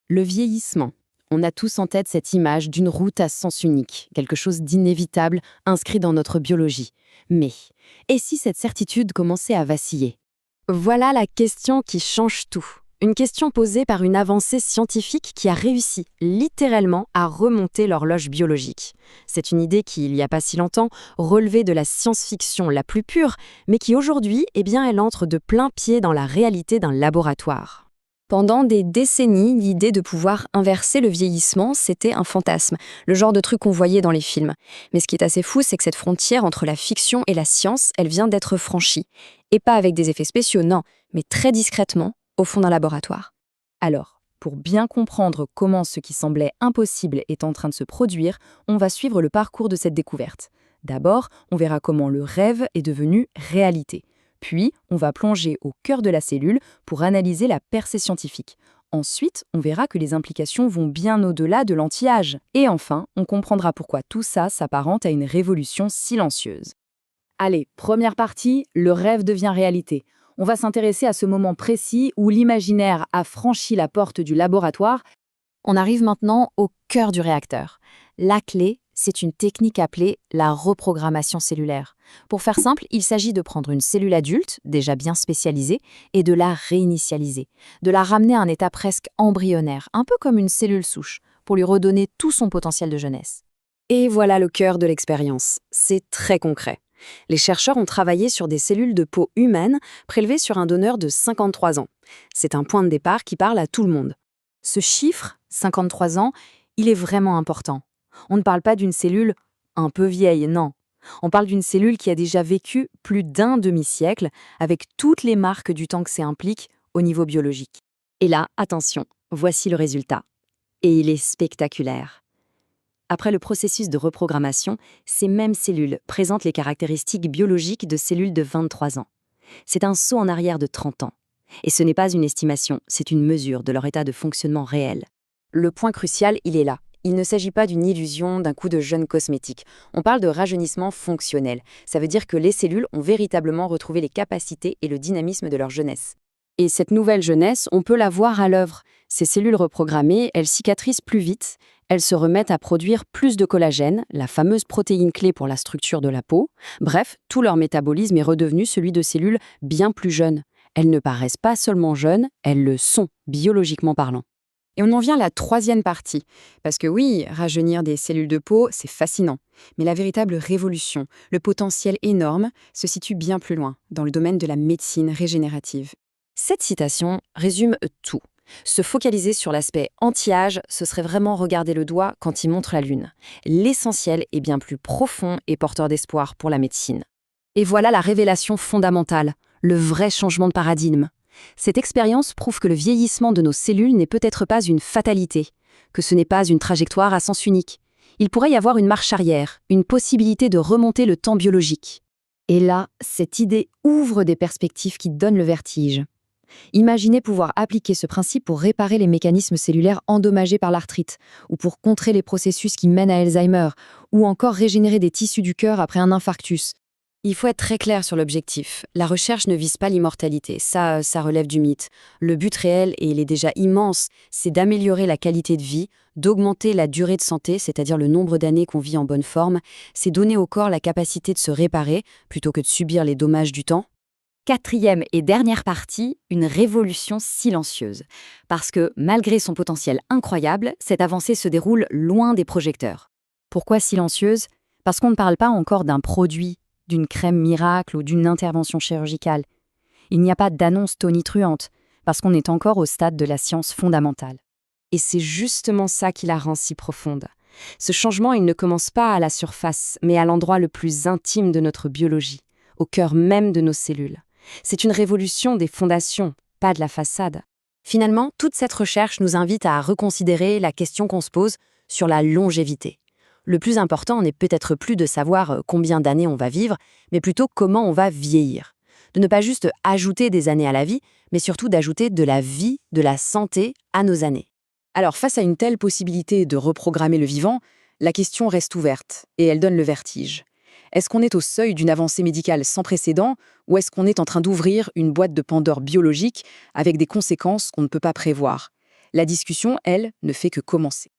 Le vieillissement. On a tous en tête cette image d'une route à sens unique, quelque chose d'inévitable inscrit dans notre biologie. Mais, et si cette certitude commençait à vaciller? Voilà la question qui change tout. Une question posée par une avancée scientifique qui a réussi, littéralement, à remonter l'horloge biologique. C'est une idée qui, il n'y a pas si longtemps, relevait de la science-fiction la plus pure, mais qui aujourd'hui, elle entre de plein pied dans la réalité d'un laboratoire. Pendant des décennies, l'idée de pouvoir inverser le vieillissement, c'était un fantasme, le genre de truc qu'on voyait dans les films. Mais ce qui est assez fou, c'est que cette frontière entre la fiction et la science, elle vient d'être franchie. Et pas avec des effets spéciaux, non, mais très discrètement, au fond d'un laboratoire. Alors, pour bien comprendre comment ce qui semblait impossible est en train de se produire, on va suivre le parcours de cette découverte. D'abord, on verra comment le rêve est devenu réalité. Puis, on va plonger au cœur de la cellule pour analyser la percée scientifique. Ensuite, on verra que les implications vont bien au-delà de l'anti-âge. Et enfin, on comprendra pourquoi tout ça s'apparente à une révolution silencieuse. Allez, première partie, le rêve devient réalité. On va s'intéresser à ce moment précis où l'imaginaire a franchi la porte du laboratoire. On arrive maintenant au cœur du réacteur. La clé, c'est une technique appelée la reprogrammation cellulaire. Pour faire simple, il s'agit de prendre une cellule adulte, déjà bien spécialisée, et de la réinitialiser, de la ramener à un état presque embryonnaire, un peu comme une cellule souche, pour lui redonner tout son potentiel de jeunesse. Et voilà le cœur de l'expérience. C'est très concret. Les chercheurs ont travaillé sur des cellules de peau humaines prélevées sur un donneur de 53 ans. C'est un point de départ qui parle à tout le monde. Ce chiffre, 53 ans, il est vraiment important. On ne parle pas d'une cellule un peu vieille, non. On parle d'une cellule qui a déjà vécu plus d'un demi-siècle, avec toutes les marques du temps que ça implique au niveau biologique. Et là, attention, voici le résultat. Et il est spectaculaire. Après le processus de reprogrammation, ces mêmes cellules présentent les caractéristiques biologiques de cellules de 23 ans. C'est un saut en arrière de 30 ans. Et ce n'est pas une estimation, c'est une mesure de leur état de fonctionnement réel. Le point crucial, il est là. Il ne s'agit pas d'une illusion, d'un coup de jeune cosmétique. On parle de rajeunissement fonctionnel. Ça veut dire que les cellules ont véritablement retrouvé les capacités et le dynamisme de leur jeunesse. Et cette nouvelle jeunesse, on peut la voir à l'œuvre. Ces cellules reprogrammées, elles cicatrisent plus vite, elles se remettent à produire plus de collagène, la fameuse protéine clé pour la structure de la peau. Bref, tout leur métabolisme est redevenu celui de cellules bien plus jeunes. Elles ne paraissent pas seulement jeunes, elles le sont, biologiquement parlant. Et on en vient à la troisième partie. Parce que oui, rajeunir des cellules de peau, c'est fascinant. Mais la véritable révolution, le potentiel énorme, se situe bien plus loin, dans le domaine de la médecine régénérative. Cette citation résume tout. Se focaliser sur l'aspect anti-âge, ce serait vraiment regarder le doigt quand il montre la lune. L'essentiel est bien plus profond et porteur d'espoir pour la médecine. Et voilà la révélation fondamentale, le vrai changement de paradigme. Cette expérience prouve que le vieillissement de nos cellules n'est peut-être pas une fatalité, que ce n'est pas une trajectoire à sens unique. Il pourrait y avoir une marche arrière, une possibilité de remonter le temps biologique. Et là, cette idée ouvre des perspectives qui donnent le vertige. Imaginez pouvoir appliquer ce principe pour réparer les mécanismes cellulaires endommagés par l'arthrite, ou pour contrer les processus qui mènent à Alzheimer, ou encore régénérer des tissus du cœur après un infarctus. Il faut être très clair sur l'objectif. La recherche ne vise pas l'immortalité, ça relève du mythe. Le but réel, et il est déjà immense, c'est d'améliorer la qualité de vie, d'augmenter la durée de santé, c'est-à-dire le nombre d'années qu'on vit en bonne forme, c'est donner au corps la capacité de se réparer, plutôt que de subir les dommages du temps. Quatrième et dernière partie, une révolution silencieuse. Parce que, malgré son potentiel incroyable, cette avancée se déroule loin des projecteurs. Pourquoi silencieuse? Parce qu'on ne parle pas encore d'un produit, d'une crème miracle ou d'une intervention chirurgicale. Il n'y a pas d'annonce tonitruante, parce qu'on est encore au stade de la science fondamentale. Et c'est justement ça qui la rend si profonde. Ce changement, il ne commence pas à la surface, mais à l'endroit le plus intime de notre biologie, au cœur même de nos cellules. C'est une révolution des fondations, pas de la façade. Finalement, toute cette recherche nous invite à reconsidérer la question qu'on se pose sur la longévité. Le plus important n'est peut-être plus de savoir combien d'années on va vivre, mais plutôt comment on va vieillir. De ne pas juste ajouter des années à la vie, mais surtout d'ajouter de la vie, de la santé à nos années. Alors, face à une telle possibilité de reprogrammer le vivant, la question reste ouverte, et elle donne le vertige. Est-ce qu'on est au seuil d'une avancée médicale sans précédent, ou est-ce qu'on est en train d'ouvrir une boîte de Pandore biologique avec des conséquences qu'on ne peut pas prévoir? La discussion, elle, ne fait que commencer.